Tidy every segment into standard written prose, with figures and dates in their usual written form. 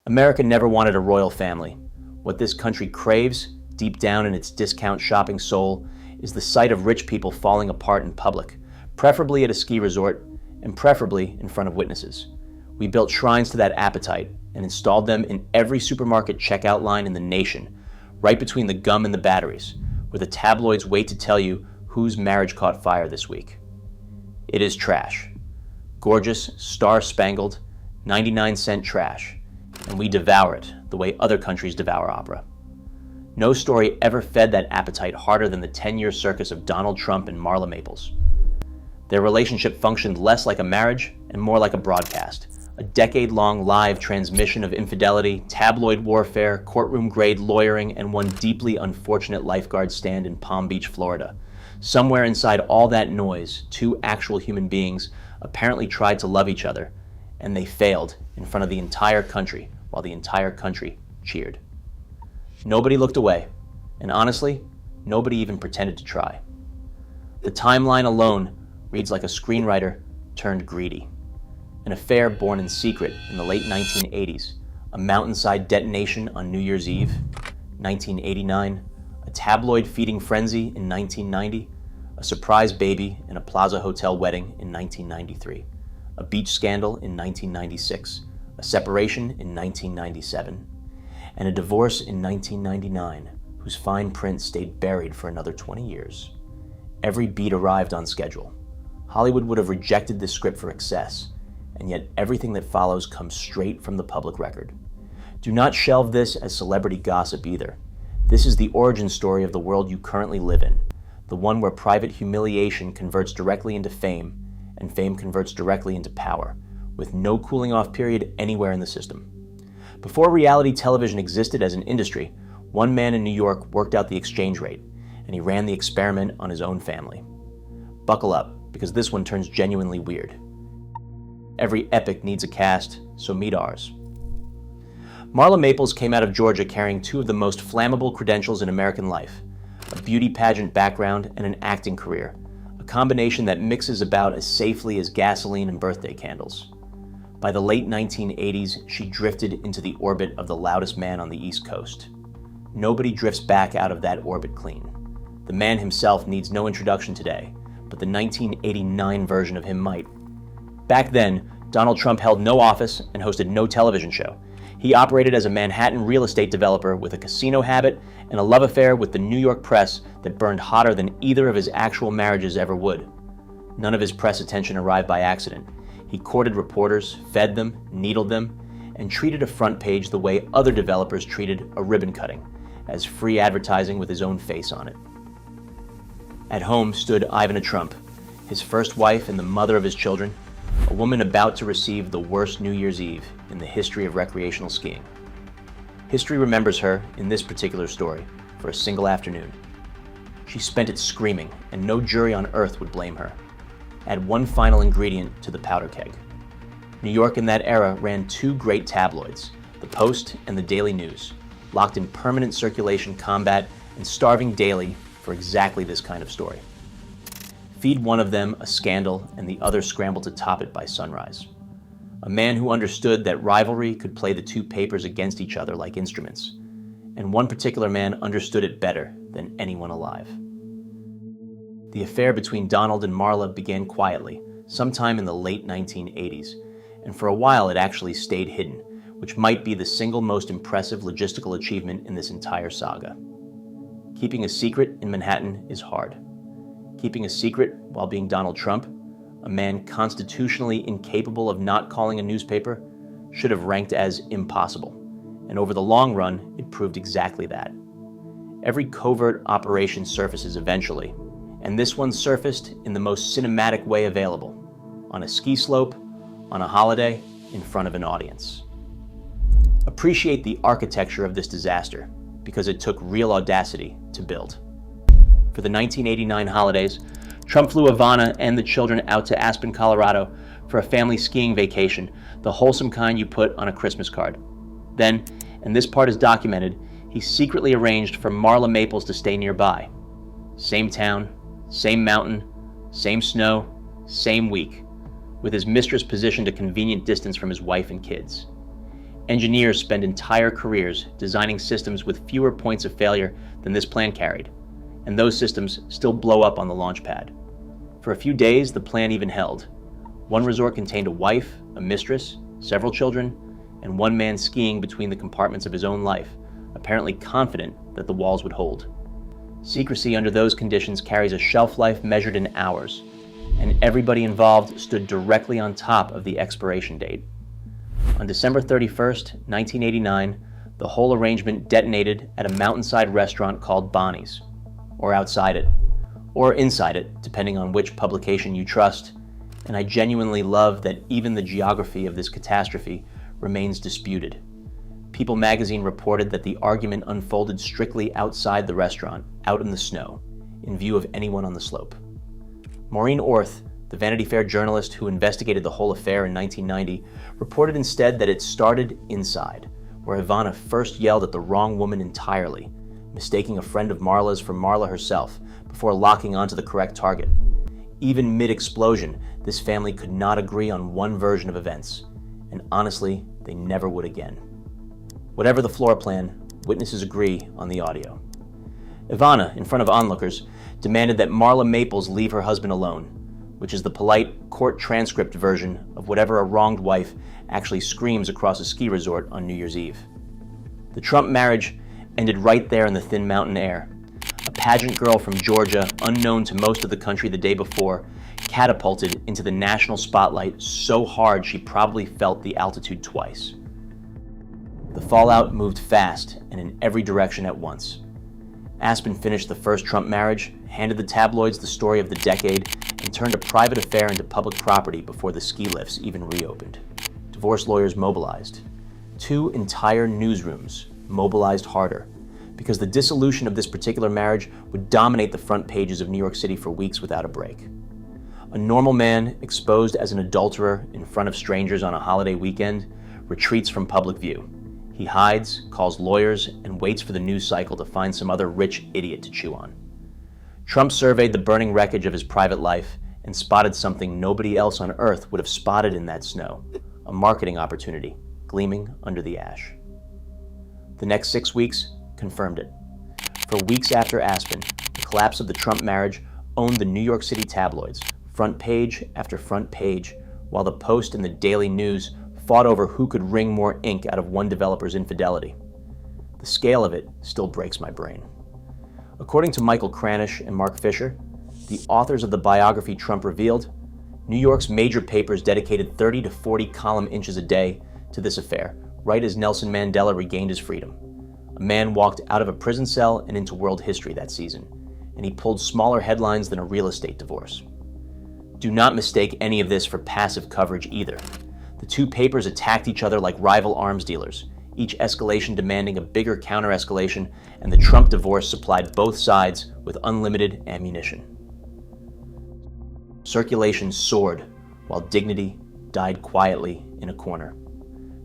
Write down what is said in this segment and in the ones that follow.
America never wanted a royal family. What this country craves, deep down in its discount shopping soul, is the sight of rich people falling apart in public, preferably at a ski resort, and preferably in front of witnesses. We built shrines to that appetite and installed them in every supermarket checkout line in the nation, right between the gum and the batteries, where the tabloids wait to tell you whose marriage caught fire this week. It is trash. Gorgeous, star-spangled, 99-cent trash. And we devour it the way other countries devour opera. No story ever fed that appetite harder than the 10-year circus of Donald Trump and Marla Maples. Their relationship functioned less like a marriage and more like a broadcast, a decade-long live transmission of infidelity, tabloid warfare, courtroom-grade lawyering, and one deeply unfortunate lifeguard stand in Palm Beach, Florida. Somewhere inside all that noise, two actual human beings apparently tried to love each other, and they failed in front of the entire country while the entire country cheered. Nobody looked away, and honestly, nobody even pretended to try. The timeline alone reads like a screenwriter turned greedy. An affair born in secret in the late 1980s, a mountainside detonation on New Year's Eve, 1989, a tabloid feeding frenzy in 1990, a surprise baby in a Plaza Hotel wedding in 1993, a beach scandal in 1996, a separation in 1997, and a divorce in 1999, whose fine print stayed buried for another 20 years. Every beat arrived on schedule. Hollywood would have rejected this script for excess, and yet everything that follows comes straight from the public record. Do not shelve this as celebrity gossip either. This is the origin story of the world you currently live in, the one where private humiliation converts directly into fame, and fame converts directly into power, with no cooling off period anywhere in the system. Before reality television existed as an industry, one man in New York worked out the exchange rate, and he ran the experiment on his own family. Buckle up, because this one turns genuinely weird. Every epic needs a cast, so meet ours. Marla Maples came out of Georgia carrying two of the most flammable credentials in American life, a beauty pageant background and an acting career, a combination that mixes about as safely as gasoline and birthday candles. By the late 1980s, she drifted into the orbit of the loudest man on the East Coast. Nobody drifts back out of that orbit clean. The man himself needs no introduction today, but the 1989 version of him might. Back then, Donald Trump held no office and hosted no television show. He operated as a Manhattan real estate developer with a casino habit and a love affair with the New York press that burned hotter than either of his actual marriages ever would. None of his press attention arrived by accident. He courted reporters, fed them, needled them, and treated a front page the way other developers treated a ribbon cutting, as free advertising with his own face on it. At home stood Ivana Trump, his first wife and the mother of his children, a woman about to receive the worst New Year's Eve in the history of recreational skiing. History remembers her, in this particular story, for a single afternoon. She spent it screaming, and no jury on earth would blame her. Add one final ingredient to the powder keg. New York in that era ran two great tabloids, the Post and the Daily News, locked in permanent circulation combat and starving daily for exactly this kind of story. Feed one of them a scandal and the other scrambled to top it by sunrise. A man who understood that rivalry could play the two papers against each other like instruments, and one particular man understood it better than anyone alive. The affair between Donald and Marla began quietly, sometime in the late 1980s, and for a while it actually stayed hidden, which might be the single most impressive logistical achievement in this entire saga. Keeping a secret in Manhattan is hard. Keeping a secret while being Donald Trump, a man constitutionally incapable of not calling a newspaper, should have ranked as impossible, and over the long run, it proved exactly that. Every covert operation surfaces eventually, and this one surfaced in the most cinematic way available, on a ski slope, on a holiday, in front of an audience. Appreciate the architecture of this disaster, because it took real audacity to build. For the 1989 holidays, Trump flew Ivana and the children out to Aspen, Colorado for a family skiing vacation, the wholesome kind you put on a Christmas card. Then, and this part is documented, he secretly arranged for Marla Maples to stay nearby. Same town, same mountain, same snow, same week, with his mistress positioned a convenient distance from his wife and kids. Engineers spend entire careers designing systems with fewer points of failure than this plan carried, and those systems still blow up on the launch pad. For a few days, the plan even held. One resort contained a wife, a mistress, several children, and one man skiing between the compartments of his own life, apparently confident that the walls would hold. Secrecy under those conditions carries a shelf life measured in hours, and everybody involved stood directly on top of the expiration date. On December 31st, 1989, the whole arrangement detonated at a mountainside restaurant called Bonnie's, or outside it, or inside it, depending on which publication you trust, and I genuinely love that even the geography of this catastrophe remains disputed. People magazine reported that the argument unfolded strictly outside the restaurant, out in the snow, in view of anyone on the slope. Maureen Orth, the Vanity Fair journalist who investigated the whole affair in 1990, reported instead that it started inside, where Ivana first yelled at the wrong woman entirely, mistaking a friend of Marla's for Marla herself, before locking onto the correct target. Even mid-explosion, this family could not agree on one version of events, and honestly, they never would again. Whatever the floor plan, witnesses agree on the audio. Ivana, in front of onlookers, demanded that Marla Maples leave her husband alone, which is the polite court transcript version of whatever a wronged wife actually screams across a ski resort on New Year's Eve. The Trump marriage ended right there in the thin mountain air. A pageant girl from Georgia, unknown to most of the country the day before, catapulted into the national spotlight so hard she probably felt the altitude twice. The fallout moved fast and in every direction at once. Aspen finished the first Trump marriage, handed the tabloids the story of the decade, and turned a private affair into public property before the ski lifts even reopened. Divorce lawyers mobilized. 2 entire newsrooms mobilized harder, because the dissolution of this particular marriage would dominate the front pages of New York City for weeks without a break. A normal man exposed as an adulterer in front of strangers on a holiday weekend retreats from public view. He hides, calls lawyers, and waits for the news cycle to find some other rich idiot to chew on. Trump surveyed the burning wreckage of his private life and spotted something nobody else on earth would have spotted in that snow, a marketing opportunity gleaming under the ash. The next 6 weeks confirmed it. For weeks after Aspen, the collapse of the Trump marriage owned the New York City tabloids, front page after front page, while the Post and the Daily News fought over who could wring more ink out of one developer's infidelity. The scale of it still breaks my brain. According to Michael Kranish and Mark Fisher, the authors of the biography Trump revealed, New York's major papers dedicated 30 to 40 column inches a day to this affair, right as Nelson Mandela regained his freedom. A man walked out of a prison cell and into world history that season, and he pulled smaller headlines than a real estate divorce. Do not mistake any of this for passive coverage either. The 2 papers attacked each other like rival arms dealers, each escalation demanding a bigger counter-escalation, and the Trump divorce supplied both sides with unlimited ammunition. Circulation soared, while dignity died quietly in a corner.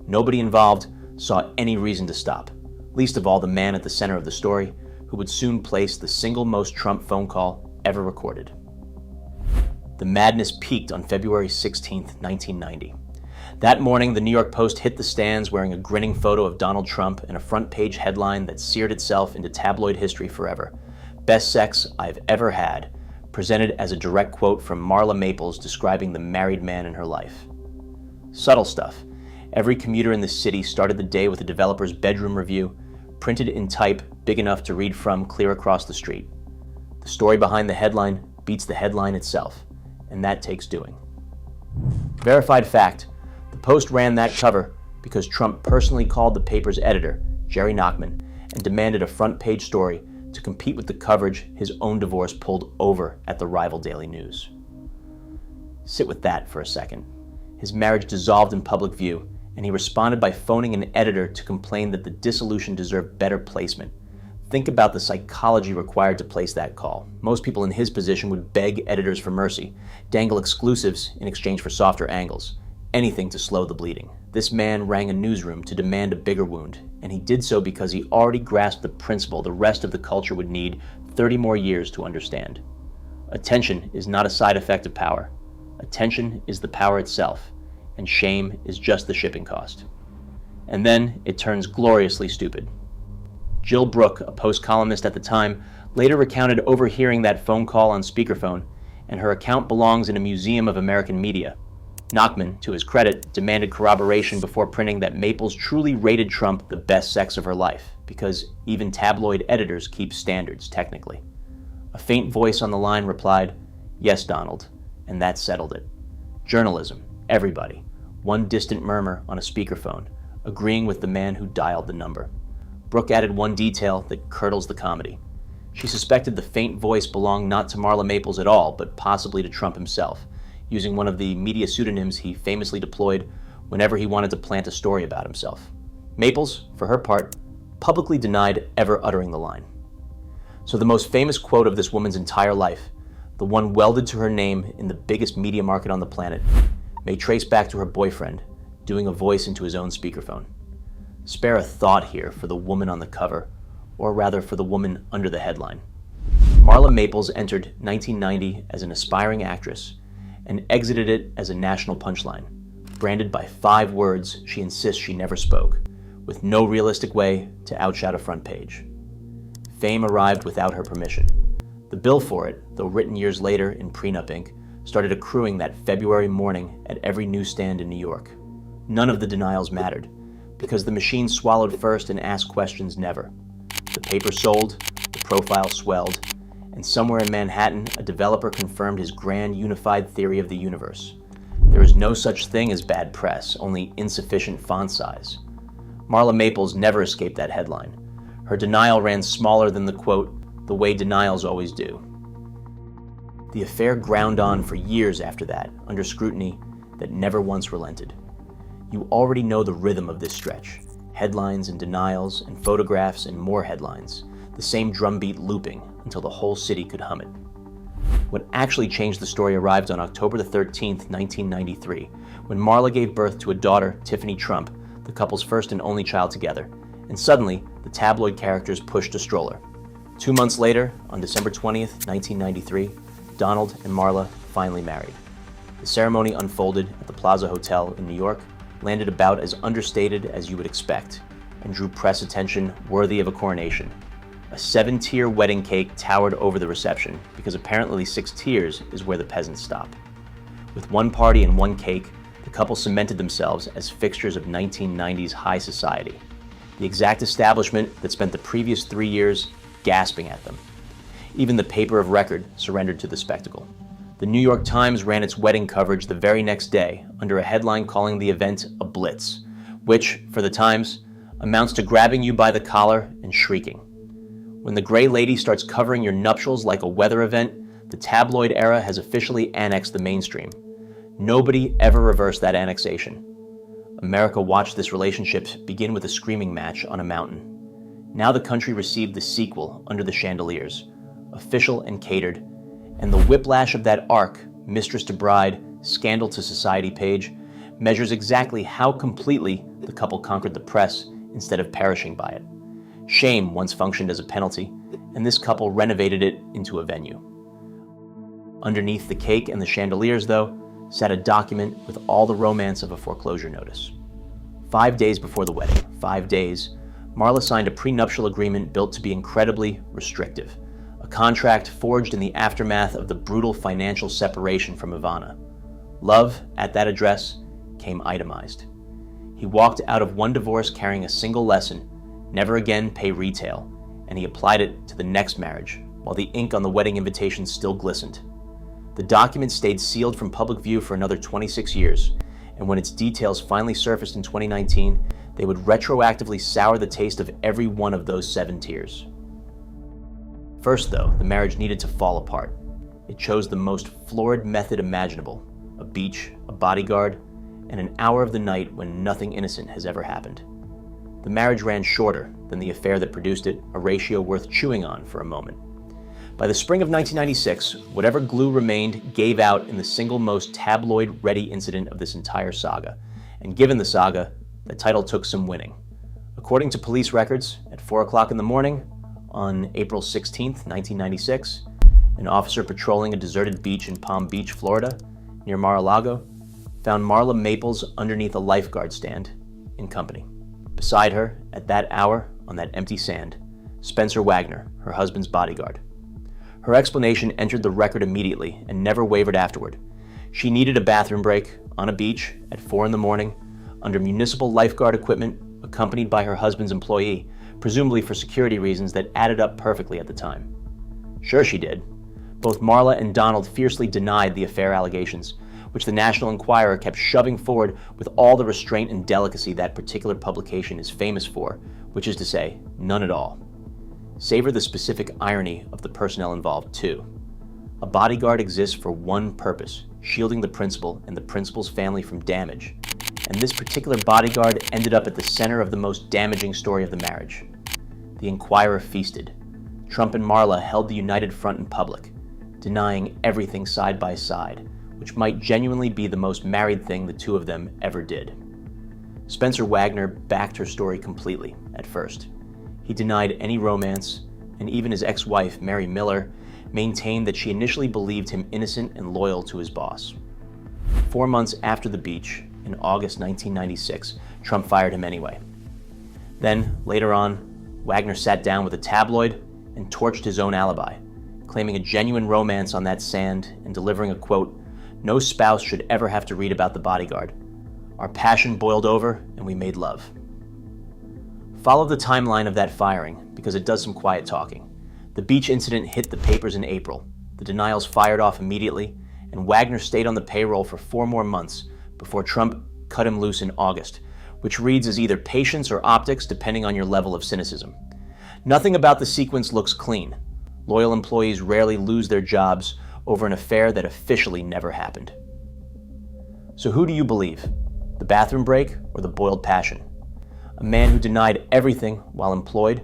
Nobody involved saw any reason to stop, least of all the man at the center of the story, who would soon place the single most Trump phone call ever recorded. The madness peaked on February 16, 1990. That morning, the New York Post hit the stands wearing a grinning photo of Donald Trump and a front-page headline that seared itself into tabloid history forever. "Best sex I've ever had," presented as a direct quote from Marla Maples describing the married man in her life. Subtle stuff. Every commuter in the city started the day with a developer's bedroom review, printed in type big enough to read from clear across the street. The story behind the headline beats the headline itself, and that takes doing. Verified fact. The Post ran that cover because Trump personally called the paper's editor, Jerry Nachman, and demanded a front-page story to compete with the coverage his own divorce pulled over at the rival Daily News. Sit with that for a second. His marriage dissolved in public view, and he responded by phoning an editor to complain that the dissolution deserved better placement. Think about the psychology required to place that call. Most people in his position would beg editors for mercy, dangle exclusives in exchange for softer angles. Anything to slow the bleeding. This man rang a newsroom to demand a bigger wound, and he did so because he already grasped the principle the rest of the culture would need 30 more years to understand. Attention is not a side effect of power. Attention is the power itself, and shame is just the shipping cost. And then it turns gloriously stupid. Jill Brooke, a Post columnist at the time, later recounted overhearing that phone call on speakerphone, and her account belongs in a museum of American media. Nachman, to his credit, demanded corroboration before printing that Maples truly rated Trump the best sex of her life, because even tabloid editors keep standards, technically. A faint voice on the line replied, "Yes, Donald," and that settled it. Journalism, everybody, one distant murmur on a speakerphone, agreeing with the man who dialed the number. Brooke added one detail that curdles the comedy. She suspected the faint voice belonged not to Marla Maples at all, but possibly to Trump himself, using one of the media pseudonyms he famously deployed whenever he wanted to plant a story about himself. Maples, for her part, publicly denied ever uttering the line. So the most famous quote of this woman's entire life, the one welded to her name in the biggest media market on the planet, may trace back to her boyfriend, doing a voice into his own speakerphone. Spare a thought here for the woman on the cover, or rather for the woman under the headline. Marla Maples entered 1990 as an aspiring actress and exited it as a national punchline, branded by 5 words she insists she never spoke, with no realistic way to outshot a front page. Fame arrived without her permission. The bill for it, though written years later in prenup ink, started accruing that February morning at every newsstand in New York. None of the denials mattered, because the machine swallowed first and asked questions never. The paper sold, the profile swelled, and somewhere in Manhattan, a developer confirmed his grand unified theory of the universe. There is no such thing as bad press, only insufficient font size. Marla Maples never escaped that headline. Her denial ran smaller than the quote, "the way denials always do." The affair ground on for years after that, under scrutiny that never once relented. You already know the rhythm of this stretch. Headlines and denials and photographs and more headlines, the same drumbeat looping until the whole city could hum it. What actually changed the story arrived on October the 13th, 1993, when Marla gave birth to a daughter, Tiffany Trump, the couple's first and only child together, and suddenly the tabloid characters pushed a stroller. 2 months later, on December 20th, 1993, Donald and Marla finally married. The ceremony unfolded at the Plaza Hotel in New York, landed about as understated as you would expect, and drew press attention worthy of a coronation. A 7-tier wedding cake towered over the reception, because apparently 6 tiers is where the peasants stop. With one party and one cake, the couple cemented themselves as fixtures of 1990s high society, the exact establishment that spent the previous 3 years gasping at them. Even the paper of record surrendered to the spectacle. The New York Times ran its wedding coverage the very next day under a headline calling the event a blitz, which, for the Times, amounts to grabbing you by the collar and shrieking. When the Gray Lady starts covering your nuptials like a weather event, the tabloid era has officially annexed the mainstream. Nobody ever reversed that annexation. America watched this relationship begin with a screaming match on a mountain. Now the country received the sequel under the chandeliers, official and catered, and the whiplash of that arc, mistress to bride, scandal to society page, measures exactly how completely the couple conquered the press instead of perishing by it. Shame once functioned as a penalty, and this couple renovated it into a venue. Underneath the cake and the chandeliers, though, sat a document with all the romance of a foreclosure notice. 5 days before the wedding, 5 days, Marla signed a prenuptial agreement built to be incredibly restrictive, a contract forged in the aftermath of the brutal financial separation from Ivana. Love, at that address, came itemized. He walked out of one divorce carrying a single lesson: never again pay retail, and he applied it to the next marriage, while the ink on the wedding invitation still glistened. The document stayed sealed from public view for another 26 years, and when its details finally surfaced in 2019, they would retroactively sour the taste of every one of those 7 tiers. First, though, the marriage needed to fall apart. It chose the most florid method imaginable: a beach, a bodyguard, and an hour of the night when nothing innocent has ever happened. The marriage ran shorter than the affair that produced it, a ratio worth chewing on for a moment. By the spring of 1996, whatever glue remained gave out in the single most tabloid-ready incident of this entire saga. And given the saga, the title took some winning. According to police records, at 4 o'clock in the morning, on April 16, 1996, an officer patrolling a deserted beach in Palm Beach, Florida, near Mar-a-Lago, found Marla Maples underneath a lifeguard stand in company. Beside her, at that hour, on that empty sand, Spencer Wagner, her husband's bodyguard. Her explanation entered the record immediately and never wavered afterward. She needed a bathroom break on a beach at 4 a.m. under municipal lifeguard equipment accompanied by her husband's employee, presumably for security reasons that added up perfectly at the time. Sure she did. Both Marla and Donald fiercely denied the affair allegations, which the National Enquirer kept shoving forward with all the restraint and delicacy that particular publication is famous for, which is to say, none at all. Savor the specific irony of the personnel involved, too. A bodyguard exists for one purpose, shielding the principal and the principal's family from damage. And this particular bodyguard ended up at the center of the most damaging story of the marriage. The Enquirer feasted. Trump and Marla held the united front in public, denying everything side by side, which might genuinely be the most married thing the two of them ever did. Spencer Wagner backed her story completely, at first. He denied any romance, and even his ex-wife, Mary Miller, maintained that she initially believed him innocent and loyal to his boss. 4 months after the beach, in August 1996, Trump fired him anyway. Then, later on, Wagner sat down with a tabloid and torched his own alibi, claiming a genuine romance on that sand and delivering a quote, "No spouse should ever have to read about the bodyguard. Our passion boiled over and we made love." Follow the timeline of that firing, because it does some quiet talking. The beach incident hit the papers in April. The denials fired off immediately, and Wagner stayed on the payroll for 4 more months before Trump cut him loose in August, which reads as either patience or optics depending on your level of cynicism. Nothing about the sequence looks clean. Loyal employees rarely lose their jobs over an affair that officially never happened. So who do you believe? The bathroom break or the boiled passion? A man who denied everything while employed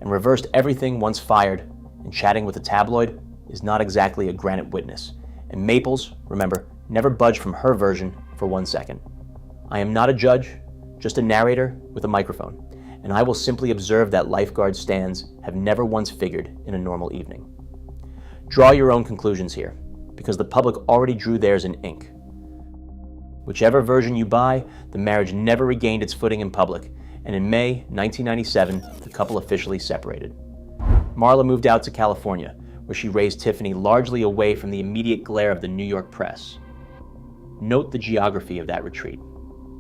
and reversed everything once fired and chatting with a tabloid is not exactly a granite witness. And Maples, remember, never budged from her version for 1 second. I am not a judge, just a narrator with a microphone, and I will simply observe that lifeguard stands have never once figured in a normal evening. Draw your own conclusions here, because the public already drew theirs in ink. Whichever version you buy, the marriage never regained its footing in public, and in May 1997, the couple officially separated. Marla moved out to California, where she raised Tiffany largely away from the immediate glare of the New York press. Note the geography of that retreat.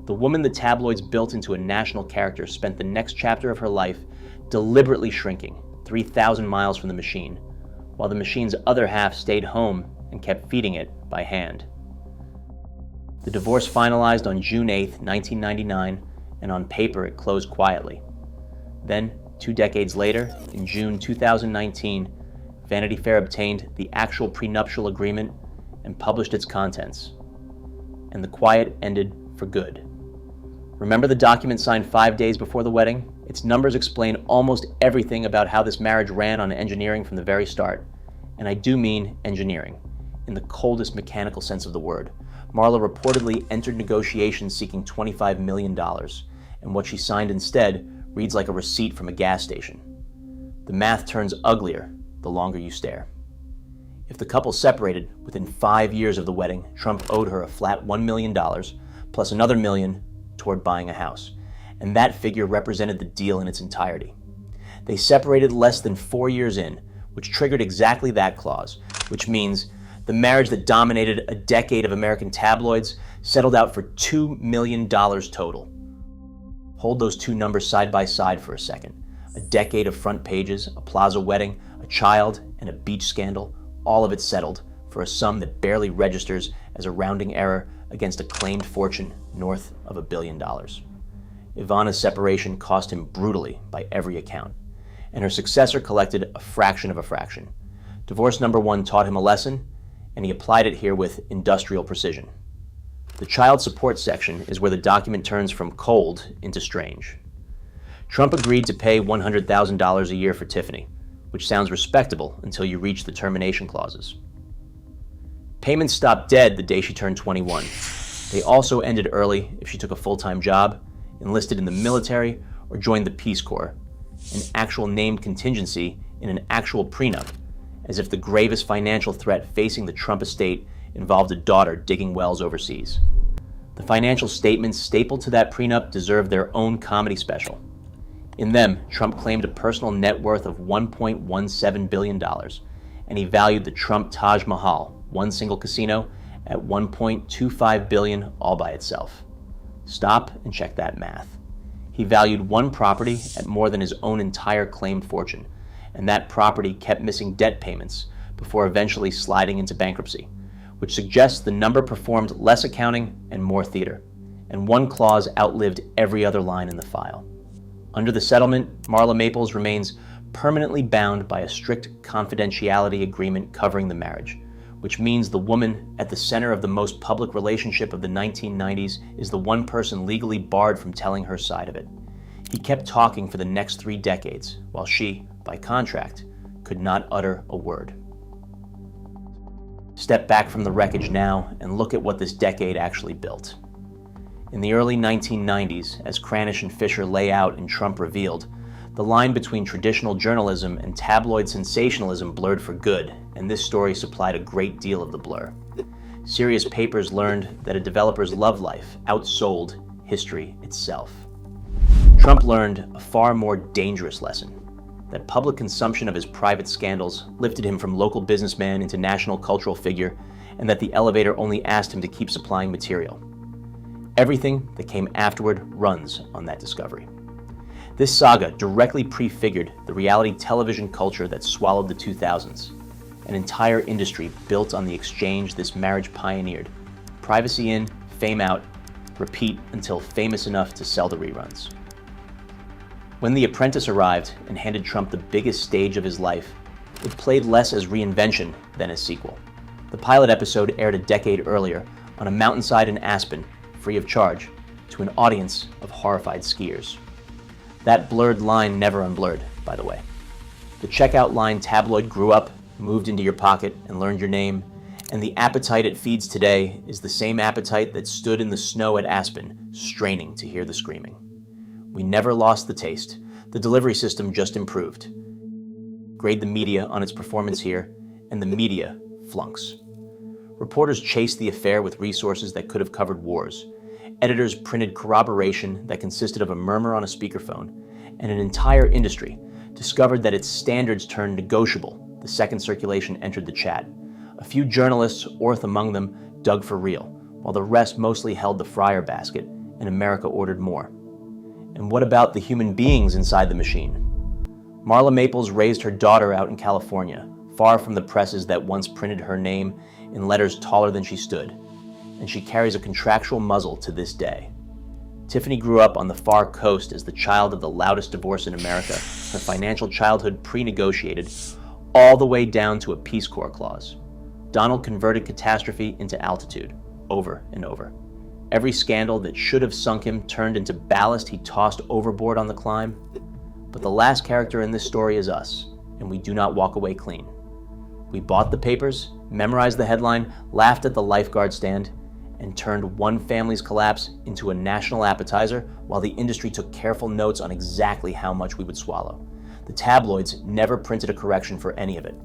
The woman the tabloids built into a national character spent the next chapter of her life deliberately shrinking 3,000 miles from the machine, while the machine's other half stayed home and kept feeding it by hand. The divorce finalized on June 8, 1999, and on paper it closed quietly. Then, 2 decades later, in June 2019, Vanity Fair obtained the actual prenuptial agreement and published its contents. And the quiet ended for good. Remember the document signed 5 days before the wedding? Its numbers explain almost everything about how this marriage ran on engineering from the very start. And I do mean engineering, in the coldest mechanical sense of the word. Marla reportedly entered negotiations seeking $25 million, and what she signed instead reads like a receipt from a gas station. The math turns uglier the longer you stare. If the couple separated within 5 years of the wedding, Trump owed her a flat $1 million, plus another $1 million toward buying a house, and that figure represented the deal in its entirety. They separated less than 4 years in, which triggered exactly that clause, which means the marriage that dominated a decade of American tabloids settled out for $2 million total. Hold those two numbers side by side for a second. A decade of front pages, a plaza wedding, a child, and a beach scandal, all of it settled for a sum that barely registers as a rounding error against a claimed fortune north of $1 billion. Ivana's separation cost him brutally by every account, and her successor collected a fraction of a fraction. Divorce number 1 taught him a lesson, and he applied it here with industrial precision. The child support section is where the document turns from cold into strange. Trump agreed to pay $100,000 a year for Tiffany, which sounds respectable until you reach the termination clauses. Payments stopped dead the day she turned 21. They also ended early if she took a full-time job, enlisted in the military, or joined the Peace Corps, an actual named contingency in an actual prenup, as if the gravest financial threat facing the Trump estate involved a daughter digging wells overseas. The financial statements stapled to that prenup deserve their own comedy special. In them, Trump claimed a personal net worth of $1.17 billion, and he valued the Trump Taj Mahal, one single casino, at $1.25 billion all by itself. Stop and check that math. He valued one property at more than his own entire claimed fortune, and that property kept missing debt payments before eventually sliding into bankruptcy, which suggests the number performed less accounting and more theater, and one clause outlived every other line in the file. Under the settlement, Marla Maples remains permanently bound by a strict confidentiality agreement covering the marriage, which means the woman at the center of the most public relationship of the 1990s is the one person legally barred from telling her side of it. He kept talking for the next 3 decades, while she, by contract, could not utter a word. Step back from the wreckage now and look at what this decade actually built. In the early 1990s, as Cranish and Fisher lay out and Trump revealed, the line between traditional journalism and tabloid sensationalism blurred for good, and this story supplied a great deal of the blur. Serious papers learned that a developer's love life outsold history itself. Trump learned a far more dangerous lesson, that public consumption of his private scandals lifted him from local businessman into national cultural figure, and that the elevator only asked him to keep supplying material. Everything that came afterward runs on that discovery. This saga directly prefigured the reality television culture that swallowed the 2000s, an entire industry built on the exchange this marriage pioneered: privacy in, fame out, repeat until famous enough to sell the reruns. When The Apprentice arrived and handed Trump the biggest stage of his life, it played less as reinvention than as sequel. The pilot episode aired a decade earlier on a mountainside in Aspen, free of charge, to an audience of horrified skiers. That blurred line never unblurred, by the way. The checkout line tabloid grew up, moved into your pocket, and learned your name, and the appetite it feeds today is the same appetite that stood in the snow at Aspen, straining to hear the screaming. We never lost the taste. The delivery system just improved. Grade the media on its performance here, and the media flunks. Reporters chased the affair with resources that could have covered wars. Editors printed corroboration that consisted of a murmur on a speakerphone, and an entire industry discovered that its standards turned negotiable the second circulation entered the chat. A few journalists, Orth among them, dug for real, while the rest mostly held the fryer basket, and America ordered more. And what about the human beings inside the machine? Marla Maples raised her daughter out in California, far from the presses that once printed her name in letters taller than she stood, and she carries a contractual muzzle to this day. Tiffany grew up on the far coast as the child of the loudest divorce in America, her financial childhood pre-negotiated, all the way down to a Peace Corps clause. Donald converted catastrophe into altitude, over and over. Every scandal that should have sunk him turned into ballast he tossed overboard on the climb. But the last character in this story is us, and we do not walk away clean. We bought the papers, memorized the headline, laughed at the lifeguard stand, and turned one family's collapse into a national appetizer while the industry took careful notes on exactly how much we would swallow. The tabloids never printed a correction for any of it.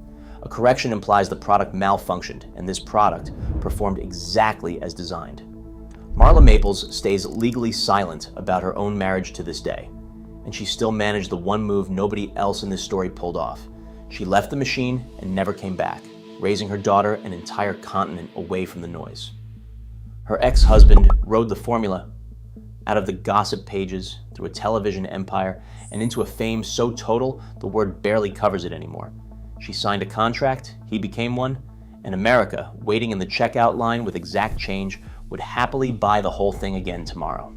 A correction implies the product malfunctioned, and this product performed exactly as designed. Marla Maples stays legally silent about her own marriage to this day, and she still managed the one move nobody else in this story pulled off. She left the machine and never came back, raising her daughter an entire continent away from the noise. Her ex-husband rode the formula out of the gossip pages through a television empire and into a fame so total the word barely covers it anymore. She signed a contract, he became one, and America, waiting in the checkout line with exact change, would happily buy the whole thing again tomorrow.